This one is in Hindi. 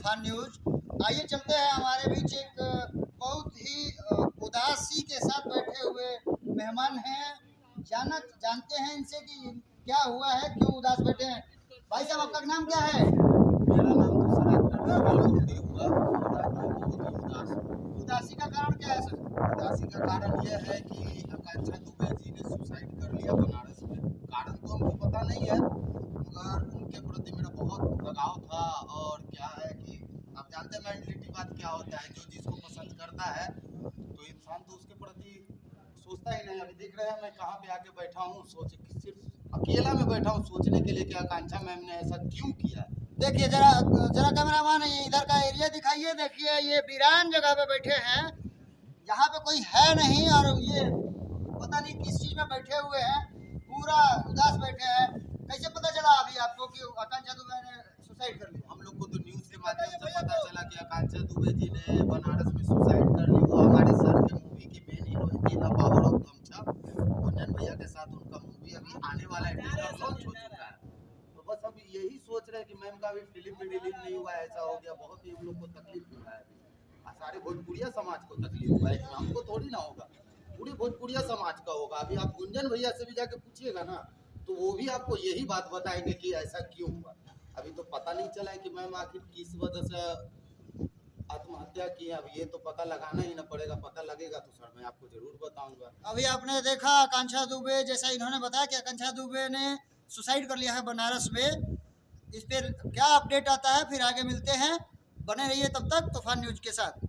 तूफान न्यूज। आइए चलते हैं, हमारे बीच एक बहुत ही उदासी के साथ बैठे हुए मेहमान हैं। जानते हैं इनसे कि क्या हुआ है, क्यों उदास बैठे हैं। भाई साहब, आपका नाम क्या है? मेरा नाम तो सर हुआ और आज मैं बहुत ही उदास हूँ। उदासी का कारण क्या है सर? उदासी का कारण यह है कि आकांक्षा दुबे जी ने सुसाइड कर लिया बनारस में। कारण तो हमको पता नहीं है, मगर उनके प्रति मेरा बहुत लगाव था। और क्या है कि आप जानते हैं मेंटलिटी बात क्या होता है, जो जिसको पसंद करता है तो इंसान तो उसके प्रति सोचता ही नहीं। अभी देख रहे हैं मैं कहाँ पे आके बैठा हूँ, सोच सिर्फ अकेला में बैठा हूँ सोचने के लिए कि आकांक्षा मैम ने ऐसा क्यों किया। देखिए जरा जरा कैमरामैन इधर का एरिया दिखाइए। देखिए ये वीरान जगह पे बैठे हैं, यहाँ पे कोई है नहीं, और ये पता नहीं किस चीज में बैठे हुए हैं, पूरा उदास बैठे हैं। कैसे पता चला अभी आपको कि आकांक्षा दुबे ने सुसाइड कर लिया? हम लोग को तो न्यूज के माध्यम से पता चला कि आकांक्षा दुबे जी ने बनारस में सुसाइड कर ली। वो हमारे सर के मूवी की मेन हीरोइन थी, द पावर ऑफ गमछा। गुंजन भैया के साथ उनका मूवी अभी आने वाला है, टीजर लॉन्च हो चुका है। तो बस अभी यही सोच रहे हैं कि मैम का भी फिल्म भी रिलीज नहीं हुआ है, ऐसा हो गया। बहुत ही हम लोग को तकलीफ हुआ है। सारे भोजपुरिया समाज को तकलीफ हुआ है, इसमें हमको थोड़ी ना होगा, पूरे भोजपुरिया समाज का होगा। अभी आप गुंजन भैया से भी जाके पूछिएगा ना, तो वो भी आपको यही बात बताएंगे कि ऐसा क्यों हुआ। अभी तो पता नहीं चला है कि मैम आखिर किस वजह से आत्महत्या की है। अब ये तो पता लगाना ही ना पड़ेगा, पता लगेगा तो सर मैं आपको जरूर बताऊंगा। अभी आपने देखा आकांक्षा दुबे, जैसा इन्होंने बताया कि आकांक्षा दुबे ने सुसाइड कर लिया है बनारस में। इस पर क्या अपडेट आता है फिर आगे मिलते हैं। बने रहिए तब तक तूफान न्यूज के साथ।